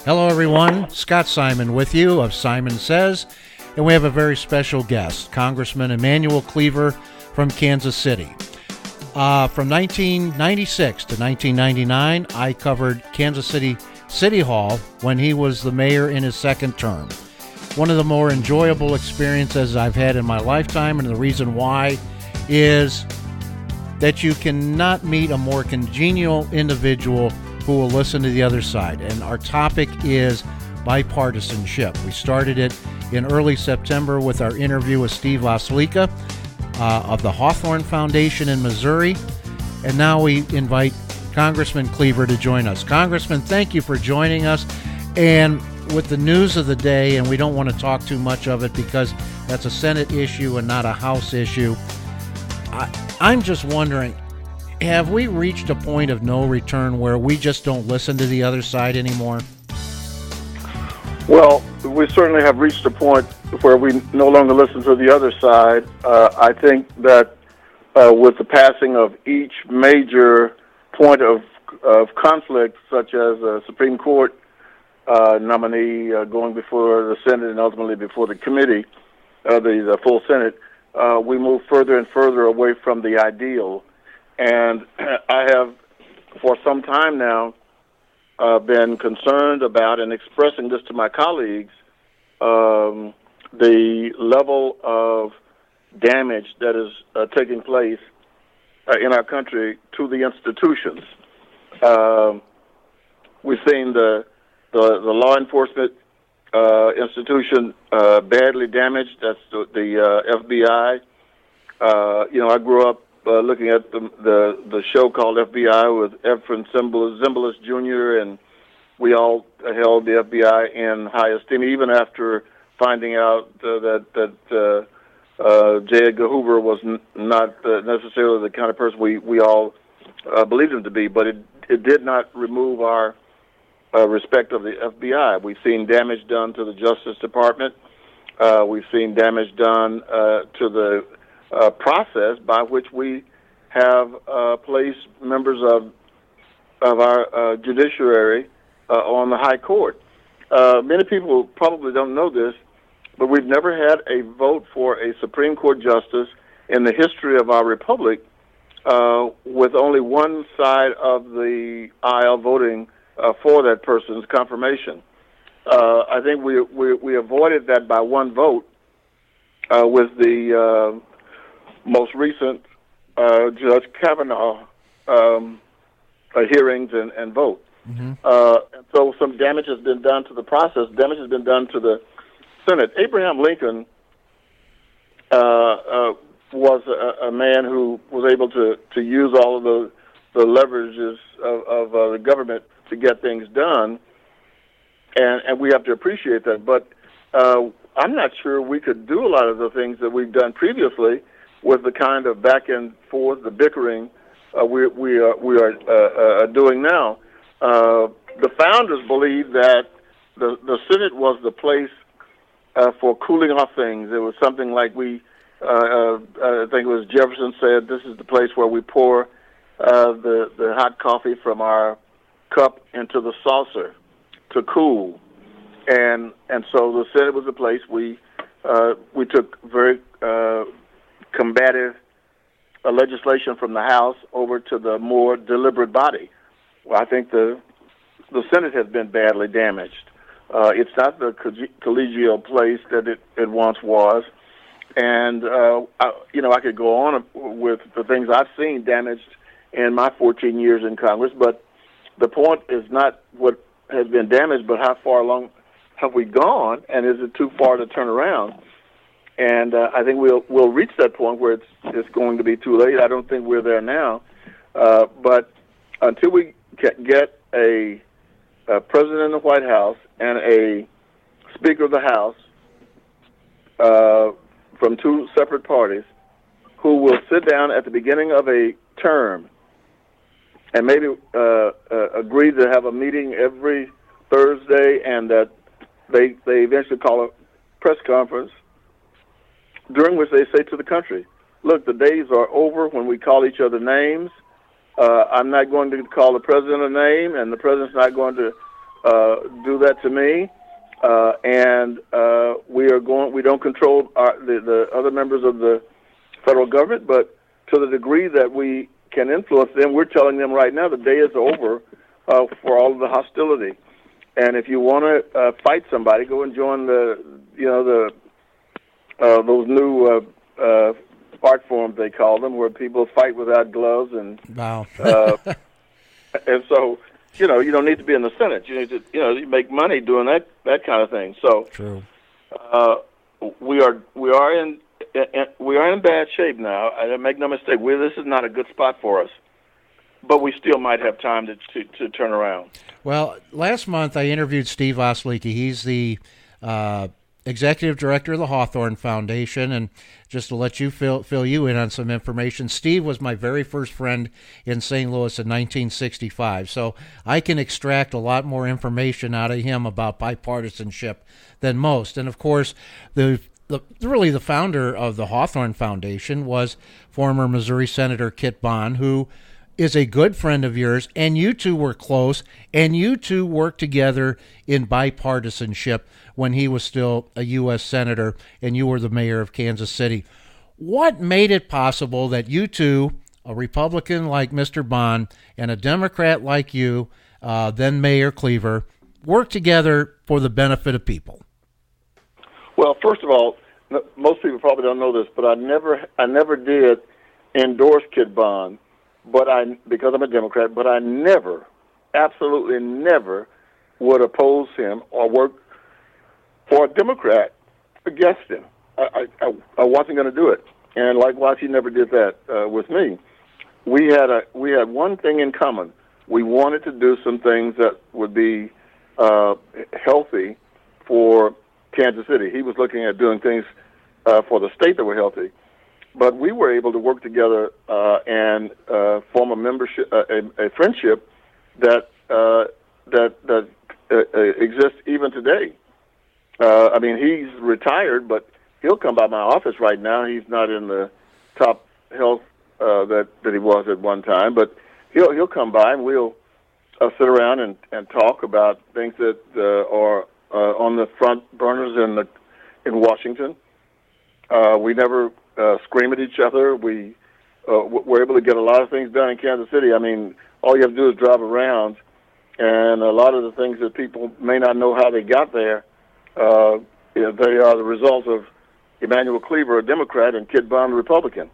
Hello, everyone. Scott Simon with you of Simon Says, and we have a very special guest, Congressman Emanuel Cleaver from Kansas City. From 1996 to 1999, I covered Kansas City City Hall when he was the mayor in his second term. One of the more enjoyable experiences I've had in my lifetime, and the reason why is that you cannot meet a more congenial individual who will listen to the other side. And our topic is bipartisanship. We started it in early September with our interview with Steve LaSalida of the Hawthorne Foundation in Missouri. And now we invite Congressman Cleaver to join us. Congressman, thank you for joining us. And with the news of the day, and we don't want to talk too much of it because that's a Senate issue and not a House issue, I'm just wondering, have we reached a point of no return where we just don't listen to the other side anymore? Well, we certainly have reached a point where we no longer listen to the other side. I think that with the passing of each major point of conflict, such as a Supreme Court nominee going before the Senate and ultimately before the committee, the full Senate, we move further and further away from the ideal. And I have, for some time now, been concerned about and expressing this to my colleagues, the level of damage that is taking place in our country to the institutions. We've seen the law enforcement institution badly damaged. That's the FBI. I grew up looking at the show called FBI with Efren Zimbalist Jr., and we all held the FBI in high esteem, even after finding out that J. Edgar Hoover was not necessarily the kind of person we all believed him to be, but it did not remove our respect of the FBI. We've seen damage done to the Justice Department. We've seen damage done to the process by which we have placed members of our judiciary on the high court. Many people probably don't know this, but we've never had a vote for a Supreme Court justice in the history of our republic with only one side of the aisle voting for that person's confirmation. I think we avoided that by one vote with the most recent Judge Kavanaugh hearings and vote. Mm-hmm. And so some damage has been done to the process. Damage has been done to the Senate. Abraham Lincoln was a man who was able to use all of the leverages of the government to get things done, and we have to appreciate that. But I'm not sure we could do a lot of the things that we've done previously with the kind of back and forth, the bickering we are doing now. The founders believed that the Senate was the place for cooling off things. It was something like I think it was Jefferson said, this is the place where we pour the hot coffee from our cup into the saucer to cool. And so the Senate was the place we took very combative legislation from the House over to the more deliberate body. Well, I think the Senate has been badly damaged. It's not the collegial place that it once was. And, I could go on with the things I've seen damaged in my 14 years in Congress, but the point is not what has been damaged, but how far along have we gone, and is it too far to turn around? And I think we'll reach that point where it's going to be too late. I don't think we're there now. But until we get a president in the White House and a Speaker of the House from two separate parties who will sit down at the beginning of a term and maybe agree to have a meeting every Thursday, and that they eventually call a press conference during which they say to the country, look, the days are over when we call each other names. I'm not going to call the president a name, and the president's not going to do that to me, and we don't control the other members of the federal government, but to the degree that we can influence them, we're telling them right now the day is over for all of the hostility. And if you want to fight somebody, go and join those new art forms, they call them, where people fight without gloves and wow. And so, you don't need to be in the Senate. You need to, you make money doing that kind of thing. So, true. We are in bad shape now. I make no mistake. This is not a good spot for us, but we still might have time to turn around. Well, last month I interviewed Steve Osliki. He's the executive director of the Hawthorne Foundation, and just to let you fill you in on some information, Steve was my very first friend in St. Louis in 1965, so I can extract a lot more information out of him about bipartisanship than most. And of course, the founder of the Hawthorne Foundation was former Missouri Senator Kit Bond, who is a good friend of yours, and you two were close, and you two worked together in bipartisanship when he was still a U.S. Senator and you were the mayor of Kansas City. What made it possible that you two, a Republican like Mr. Bond and a Democrat like you, then Mayor Cleaver, worked together for the benefit of people? Well, first of all, most people probably don't know this, but I never did endorse Kit Bond, because I'm a Democrat, but I never, absolutely never, would oppose him or work for a Democrat against him. I wasn't going to do it, and likewise, he never did that with me. We had one thing in common. We wanted to do some things that would be healthy for Kansas City. He was looking at doing things for the state that were healthy. But we were able to work together and form a membership, a friendship that exists even today. I mean, he's retired, but he'll come by my office right now. He's not in the top health that he was at one time, but he'll come by and we'll sit around and talk about things that are on the front burners in Washington. We never scream at each other. We're able to get a lot of things done in Kansas City. I mean, all you have to do is drive around, and a lot of the things that people may not know how they got there, they are the result of Emanuel Cleaver, a Democrat, and Kit Bond, a Republican.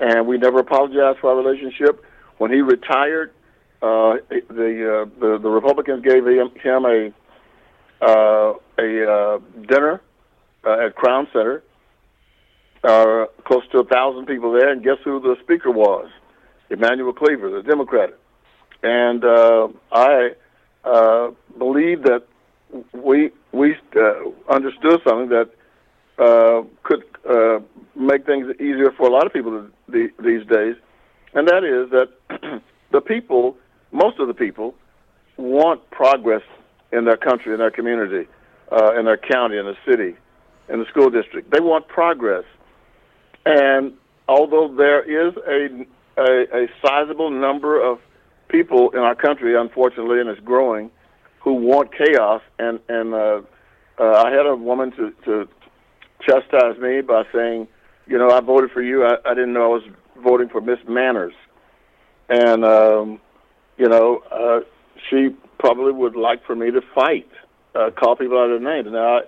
And we never apologized for our relationship. When he retired, the Republicans gave him a dinner at Crown Center. Close to 1,000 people there, and guess who the speaker was? Emanuel Cleaver, the Democrat. And I believe that we understood something that could make things easier for a lot of people these days, and that is that most of the people, want progress in their country, in their community, in their county, in the city, in the school district. They want progress. And although there is a sizable number of people in our country, unfortunately, and it's growing, who want chaos, and I had a woman to chastise me by saying, I voted for you. I didn't know I was voting for Miss Manners. And, she probably would like for me to fight, call people out of their names. Now,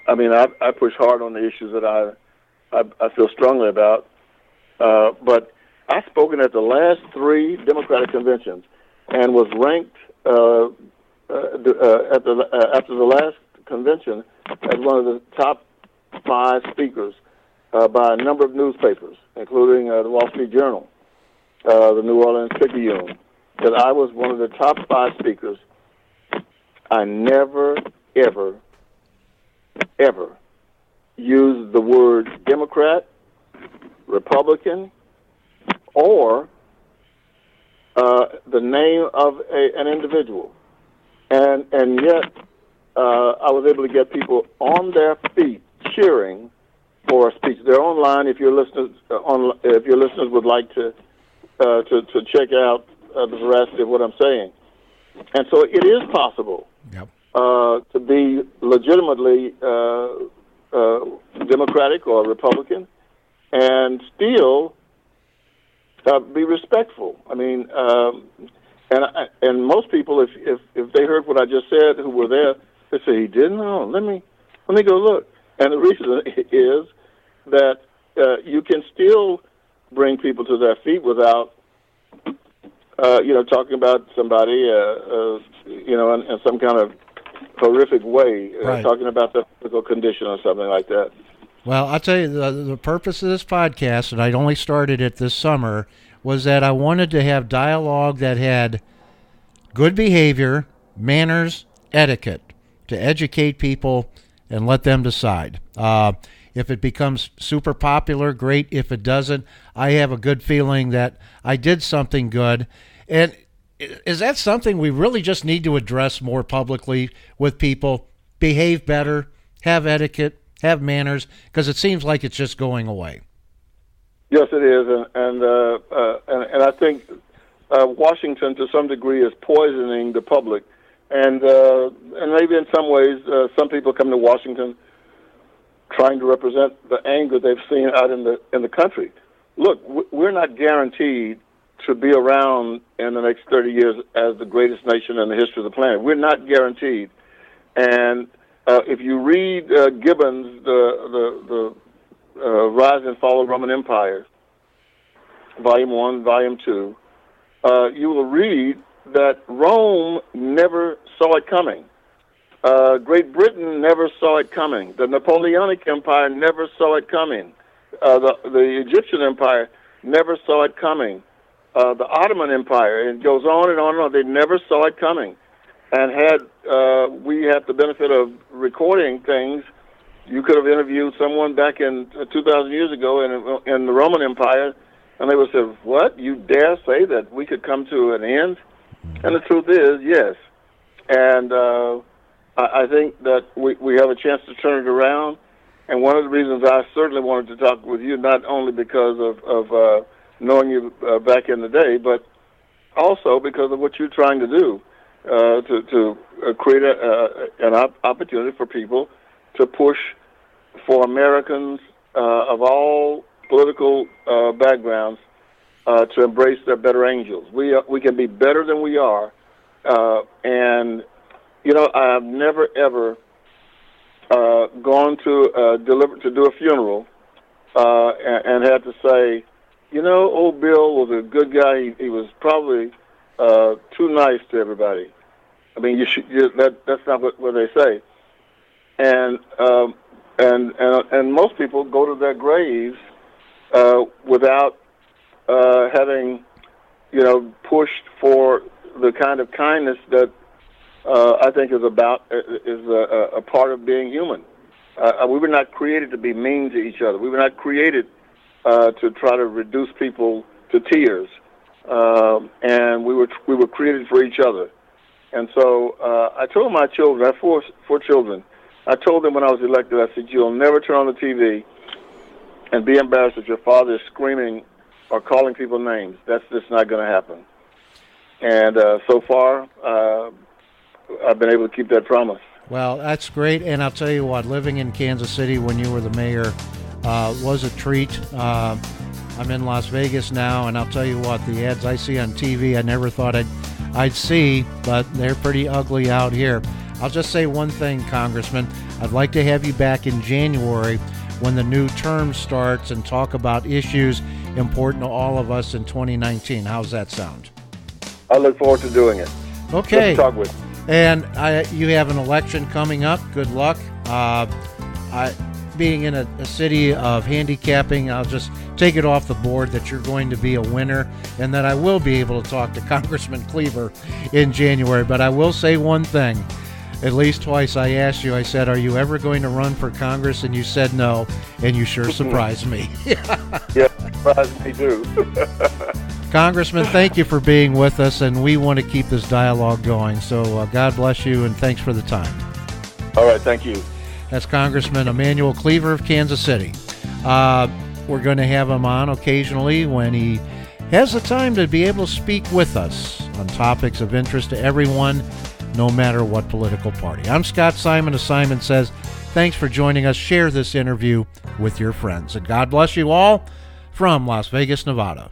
I push hard on the issues that I feel strongly about, but I've spoken at the last 3 Democratic conventions and was ranked after the last convention as one of the top 5 speakers by a number of newspapers, including the Wall Street Journal, the New Orleans Picayune, that I was one of the top 5 speakers. I never, ever, ever use the word Democrat, Republican, or the name of an individual. And yet I was able to get people on their feet cheering for a speech. They're online if your listeners would like to check out the veracity of what I'm saying. And so it is possible Yep. to be legitimately Democratic or Republican and still be respectful. I mean, and most people, if they heard what I just said, who were there, they say, "He didn't? Oh, let me go look." And the reason is that you can still bring people to their feet without, talking about somebody, in some kind of horrific way, Right. talking about their physical condition or something like that. Well, I'll tell you, the purpose of this podcast, and I only started it this summer, was that I wanted to have dialogue that had good behavior, manners, etiquette, to educate people and let them decide. If it becomes super popular, great. If it doesn't, I have a good feeling that I did something good. And is that something we really just need to address more publicly with people? Behave better, have etiquette, have manners, because it seems like it's just going away. Yes, it is, and I think Washington, to some degree, is poisoning the public, and maybe in some ways, some people come to Washington trying to represent the anger they've seen out in the country. Look, we're not guaranteed to be around in the next 30 years as the greatest nation in the history of the planet. We're not guaranteed, and if you read Gibbon's the Rise and Fall of the Roman Empire, Volume 1, Volume 2, you will read that Rome never saw it coming. Great Britain never saw it coming. The Napoleonic Empire never saw it coming. The Egyptian Empire never saw it coming. The Ottoman Empire, and it goes on and on and on. They never saw it coming. And had we had the benefit of recording things, you could have interviewed someone back in 2,000 years ago in the Roman Empire, and they would say, "What? You dare say that we could come to an end?" And the truth is, yes. And I think that we have a chance to turn it around. And one of the reasons I certainly wanted to talk with you, not only because of knowing you back in the day, but also because of what you're trying to do to create an opportunity for people to push for Americans of all political backgrounds to embrace their better angels. We can be better than we are, and I've never ever gone to do a funeral and had to say, old Bill was a good guy. He was probably too nice to everybody. I mean, that's not what they say. And most people go to their graves without having, pushed for the kind of kindness that I think is a part of being human. We were not created to be mean to each other. We were not created to try to reduce people to tears, and we were created for each other. And so I told my children, I have four children. I told them when I was elected, I said, "You'll never turn on the TV and be embarrassed that your father is screaming or calling people names. That's just not going to happen." And so far, I've been able to keep that promise. Well, that's great. And I'll tell you what, living in Kansas City when you were the mayor was a treat. I'm in Las Vegas now, and I'll tell you what, the ads I see on TV I never thought I'd see, but they're pretty ugly out here. I'll just say one thing, Congressman. I'd like to have you back in January when the new term starts and talk about issues important to all of us in 2019. How's that sound? I look forward to doing it. Okay. Good to talk with you. And you have an election coming up. Good luck. Being in a city of handicapping, I'll just take it off the board that you're going to be a winner and that I will be able to talk to Congressman Cleaver in January. But I will say one thing. At least twice I asked you, I said, "Are you ever going to run for Congress?" And you said no, and you sure surprised me. Yeah, surprised me too. Congressman, thank you for being with us, and we want to keep this dialogue going. So God bless you, and thanks for the time. All right, thank you. That's Congressman Emanuel Cleaver of Kansas City. We're going to have him on occasionally when he has the time to be able to speak with us on topics of interest to everyone, no matter what political party. I'm Scott Simon of Simon Says. Thanks for joining us. Share this interview with your friends. And God bless you all from Las Vegas, Nevada.